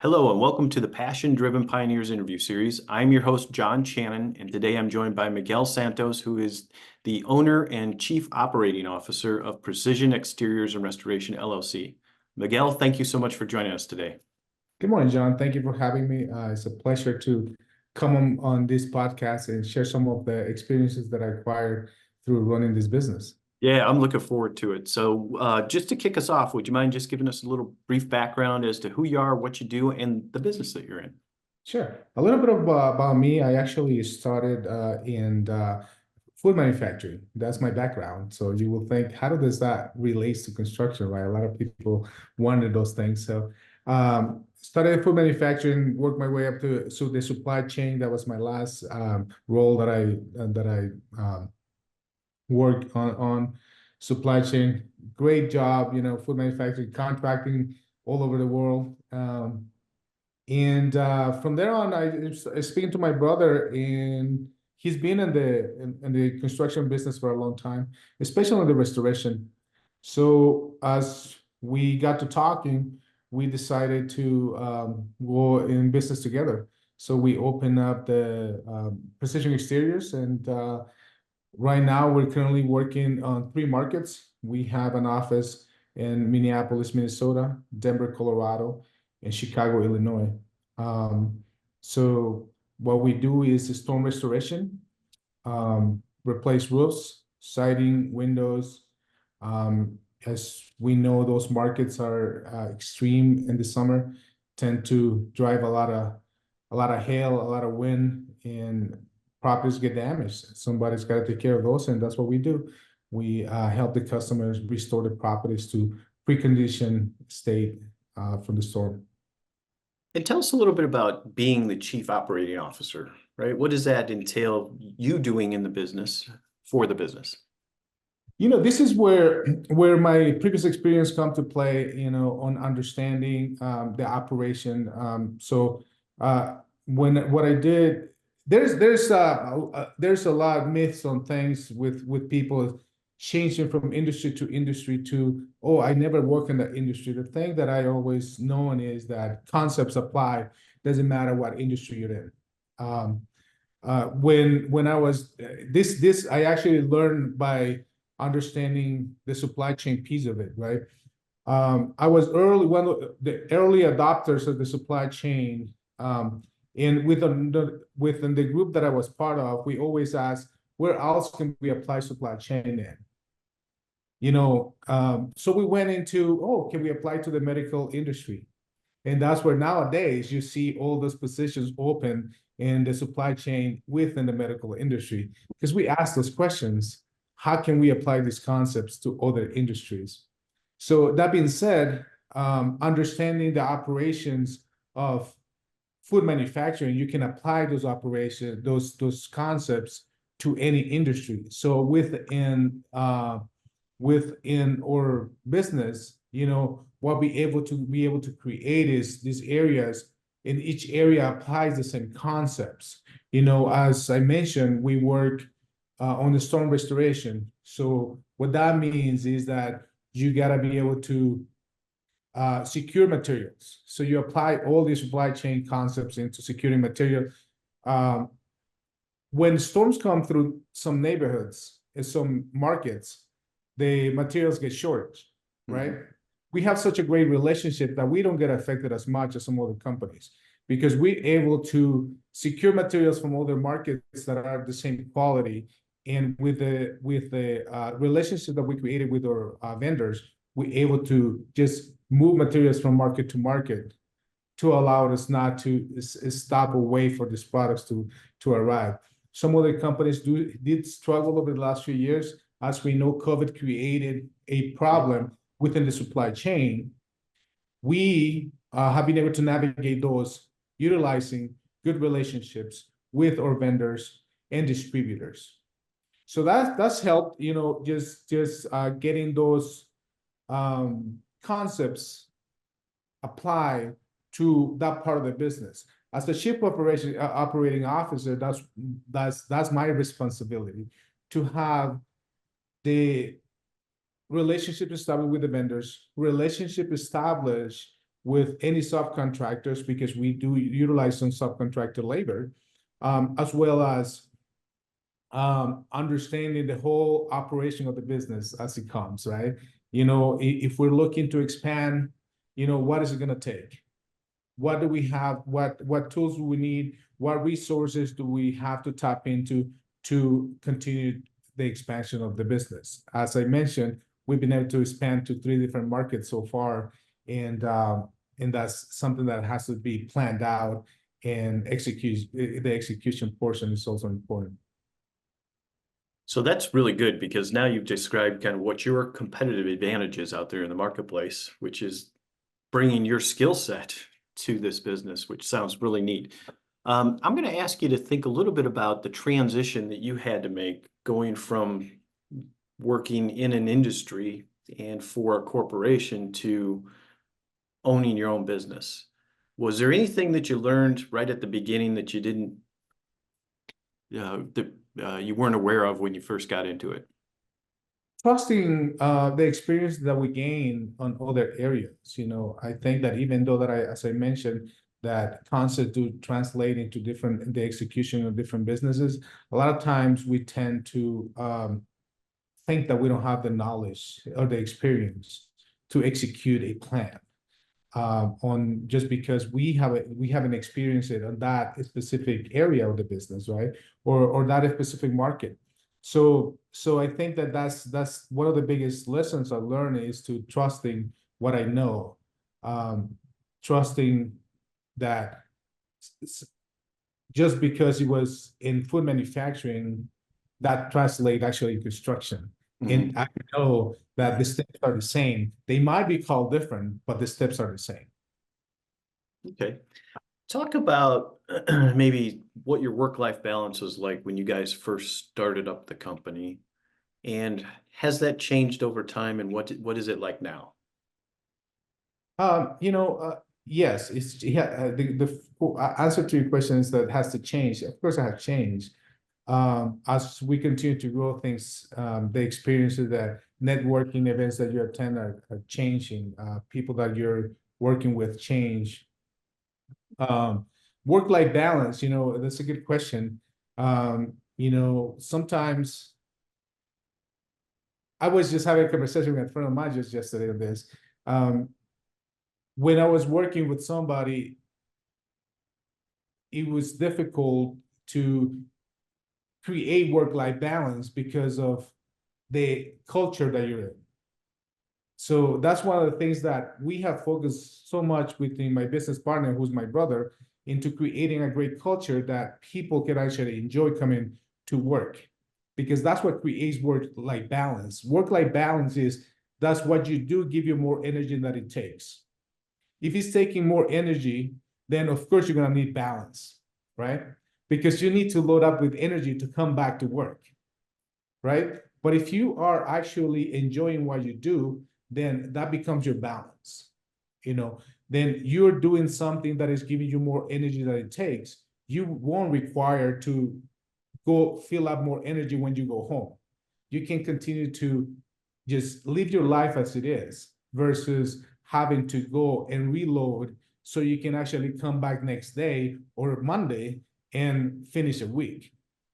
Hello and welcome to the Passion Driven Pioneers interview series. I'm your host, John Channon, and today I'm joined by Miguel Santos, who is the owner and chief operating officer of Precision Exteriors and Restoration, LLC. Miguel, thank you so much for joining us today. Good morning, John. Thank you for having me. It's a pleasure to come on this podcast and share some of the experiences that I acquired through running this business. Yeah, I'm looking forward to it. So just to kick us off, would you mind just giving us a little brief background as to who you are, what you do, and the business that you're in? Sure. A little bit about me. I actually started in food manufacturing. That's my background. So you will think, how does that relate to construction, right? A lot of people wonder those things. So started in food manufacturing, worked my way up to the supply chain. That was my last role that I worked on supply chain. Great job, food manufacturing, contracting all over the world. And from there on, I speaking to my brother, and he's been in the construction business for a long time, especially in the restoration. So as we got to talking, we decided to go in business together. So we opened up the Precision Exteriors, and right now we're currently working on 3 markets. We have an office in Minneapolis, Minnesota, Denver, Colorado, and Chicago, Illinois. So what we do is storm restoration, replace roofs, siding, windows. As we know, those markets are extreme in the summer, tend to drive a lot of hail, a lot of wind, and properties get damaged. Somebody's got to take care of those, and that's what we do. We help the customers restore the properties to precondition state from the storm. And tell us a little bit about being the chief operating officer, right? What does that entail you doing in the business for the business? This is where my previous experience come to play, on understanding the operation. What I did, there's a lot of myths on things with people changing from industry to industry to, oh, I never work in that industry. The thing that I always known is that concepts apply, doesn't matter what industry you're in. When I was this I actually learned by understanding the supply chain piece of it, right? I was one of the early adopters of the supply chain. And within the group that I was part of, we always asked, where else can we apply supply chain in? So we went into, can we apply to the medical industry? And that's where nowadays you see all those positions open in the supply chain within the medical industry, because we ask those questions. How can we apply these concepts to other industries? So that being said, understanding the operations of food manufacturing, you can apply those operations, those concepts to any industry. So within our business, what we able to create is these areas, and each area applies the same concepts. As I mentioned, we work on the storm restoration. So what that means is that you got to be able to secure materials. So you apply all these supply chain concepts into securing material. When storms come through some neighborhoods and some markets, the materials get shortage, right? Mm-hmm. We have such a great relationship that we don't get affected as much as some other companies, because we're able to secure materials from other markets that are the same quality. And with the relationship that we created with our vendors, we're able to just move materials from market to market to allow us not to stop or wait for these products to arrive. Some other companies did struggle over the last few years. As we know, COVID created a problem within the supply chain. We have been able to navigate those utilizing good relationships with our vendors and distributors. So that's helped, just getting those concepts apply to that part of the business. As the chief operating officer, that's my responsibility, to have the relationship established with the vendors, relationship established with any subcontractors because we do utilize some subcontractor labor, as well as understanding the whole operation of the business as it comes, right? If we're looking to expand, what is it going to take? What do we have? What tools do we need? What resources do we have to tap into to continue the expansion of the business? As I mentioned, we've been able to expand to 3 different markets so far, and that's something that has to be planned out and execute. The execution portion is also important. So that's really good because now you've described kind of what your competitive advantage is out there in the marketplace, which is bringing your skill set to this business, which sounds really neat. I'm going to ask you to think a little bit about the transition that you had to make going from working in an industry and for a corporation to owning your own business. Was there anything that you learned right at the beginning that you didn't, you weren't aware of when you first got into it? Trusting the experience that we gain on other areas. I think that even though that as I mentioned, that concept do translate into the execution of different businesses, a lot of times we tend to think that we don't have the knowledge or the experience to execute a plan on just because we haven't experienced it on that specific area of the business, right? Or that specific market. So I think that that's one of the biggest lessons I learned is to trusting what I know, trusting that just because it was in food manufacturing, that translate actually in construction. And I know that the steps are the same. They might be called different, but the steps are the same. Okay. Talk about maybe what your work-life balance was like when you guys first started up the company, and has that changed over time, and what is it like now? Yes, the answer to your question is that it has to change. Of course, it has changed. As we continue to grow things, the experiences, the networking events that you attend are changing. People that you're working with change. Work-life balance, that's a good question. Sometimes I was just having a conversation with a friend of mine just yesterday on this. When I was working with somebody, it was difficult to create work-life balance because of the culture that you're in. So that's one of the things that we have focused so much within my business partner, who's my brother, into creating a great culture that people can actually enjoy coming to work, because that's what creates work-life balance. Work-life balance is that's what you do give you more energy than it takes. If it's taking more energy, then of course you're going to need balance, right? Because you need to load up with energy to come back to work, right? But if you are actually enjoying what you do, then that becomes your balance. Then you're doing something that is giving you more energy than it takes. You won't require to go fill up more energy when you go home. You can continue to just live your life as it is versus having to go and reload so you can actually come back next day or Monday and finish a week.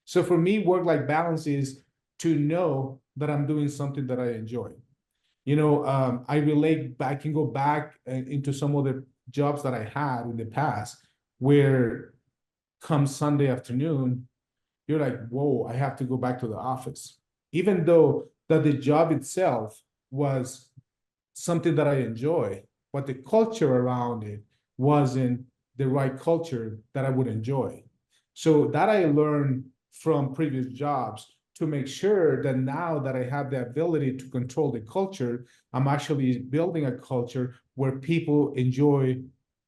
So for me, work-life balance is to know that I'm doing something that I enjoy. I relate back, I can go back into some of the jobs that I had in the past where come Sunday afternoon, you're like, whoa, I have to go back to the office. Even though that the job itself was something that I enjoy, but the culture around it wasn't the right culture that I would enjoy. So that I learned from previous jobs to make sure that now that I have the ability to control the culture, I'm actually building a culture where people enjoy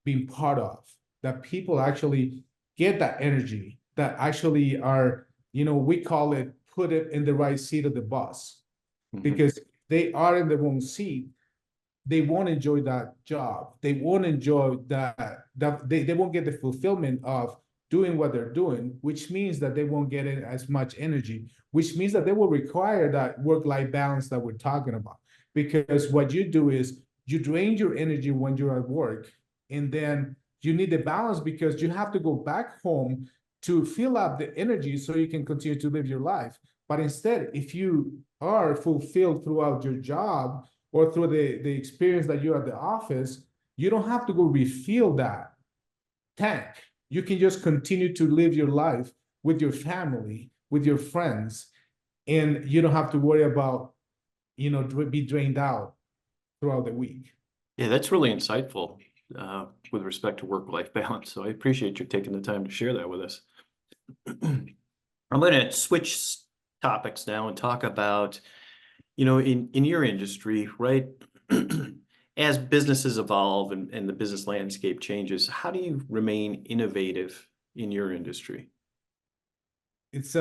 being part of, that people actually get that energy, that actually are, we call it, put it in the right seat of the bus. Because they are in the wrong seat, they won't enjoy that job. They won't enjoy that they won't get the fulfillment of doing what they're doing, which means that they won't get as much energy, which means that they will require that work-life balance that we're talking about. Because what you do is you drain your energy when you're at work, and then you need the balance because you have to go back home to fill up the energy so you can continue to live your life. But instead, if you are fulfilled throughout your job or through the experience that you're at the office, you don't have to go refill that tank. You can just continue to live your life with your family, with your friends, and you don't have to worry about, be drained out throughout the week. Yeah, that's really insightful with respect to work-life balance. So I appreciate you taking the time to share that with us. I'm going to switch topics now and talk about, in your industry, right? As businesses evolve and the business landscape changes, how do you remain innovative in your industry? It's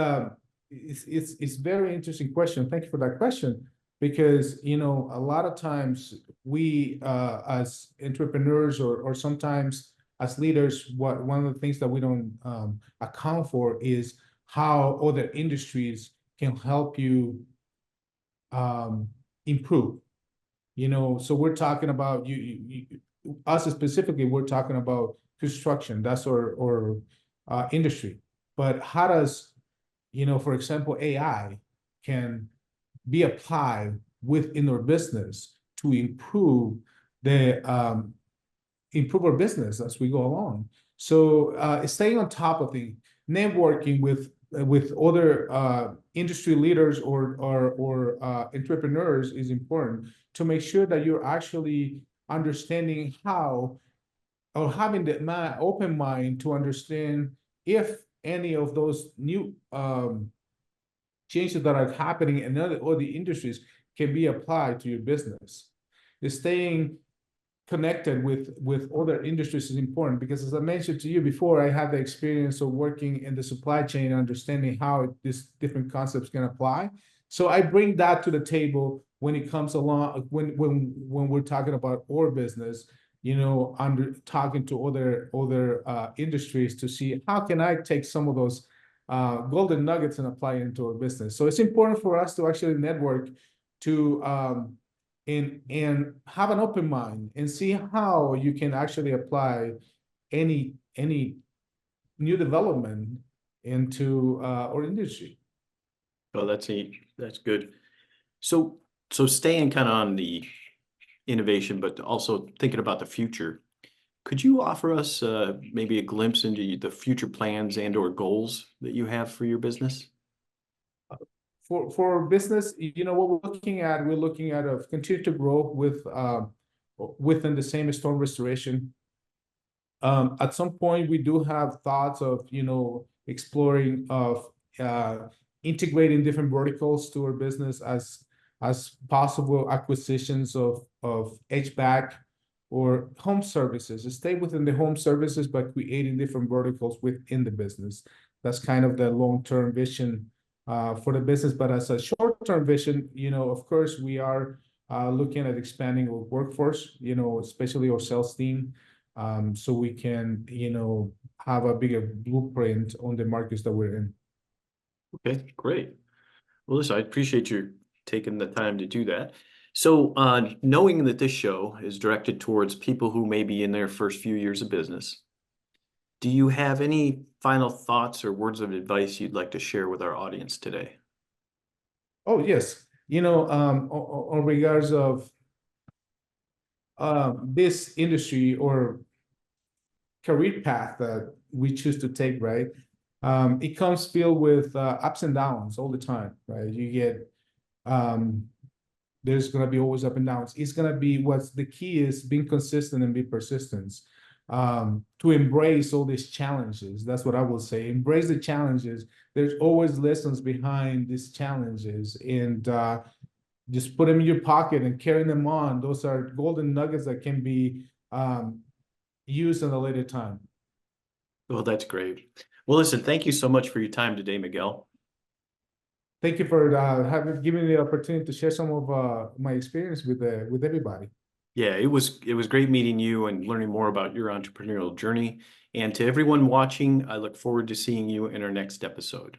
it's very interesting question. Thank you for that question, because a lot of times we as entrepreneurs or sometimes as leaders, one of the things that we don't account for is how other industries can help you um, improve. So we're talking about us specifically. We're talking about construction. That's our industry. But how does, for example, AI can be applied within our business to the improve our business as we go along. So staying on top of the networking with other industry leaders or entrepreneurs is important to make sure that you're actually understanding how, or having the open mind to understand if any of those new changes that are happening in other industries can be applied to your business. Staying connected with other industries is important because, as I mentioned to you before, I had the experience of working in the supply chain and understanding how these different concepts can apply. So I bring that to the table when it comes along, when we're talking about our business, under talking to other industries to see how can I take some of those golden nuggets and apply it into our business. So it's important for us to actually network to and have an open mind and see how you can actually apply any new development into our industry. Oh, that's neat. That's good. So staying kind of on the innovation, but also thinking about the future, could you offer us maybe a glimpse into the future plans and or goals that you have for your business? For business, what we're looking at of continue to grow within the same storm restoration. At some point, we do have thoughts of exploring of integrating different verticals to our business as possible acquisitions of HVAC or home services. Stay within the home services, but creating different verticals within the business. That's kind of the long-term vision for the business. But as a short-term vision, of course, we are looking at expanding our workforce, especially our sales team, so we can, have a bigger blueprint on the markets that we're in. Okay, great. Well, listen, I appreciate you taking the time to do that. So, knowing that this show is directed towards people who may be in their first few years of business, do you have any final thoughts or words of advice you'd like to share with our audience today? Oh, yes. On regards of this industry or career path that we choose to take, right? It comes filled with ups and downs all the time, right? You get there's gonna be always up and downs. It's gonna be what's the key is being consistent and be persistent. To embrace all these challenges. That's what I will say. Embrace the challenges. There's always lessons behind these challenges, and just put them in your pocket and carry them on. Those are golden nuggets that can be used at a later time. Well, that's great. Well, listen, thank you so much for your time today, Miguel. Thank you for giving me the opportunity to share some of my experience with everybody. Yeah, it was great meeting you and learning more about your entrepreneurial journey. And to everyone watching, I look forward to seeing you in our next episode.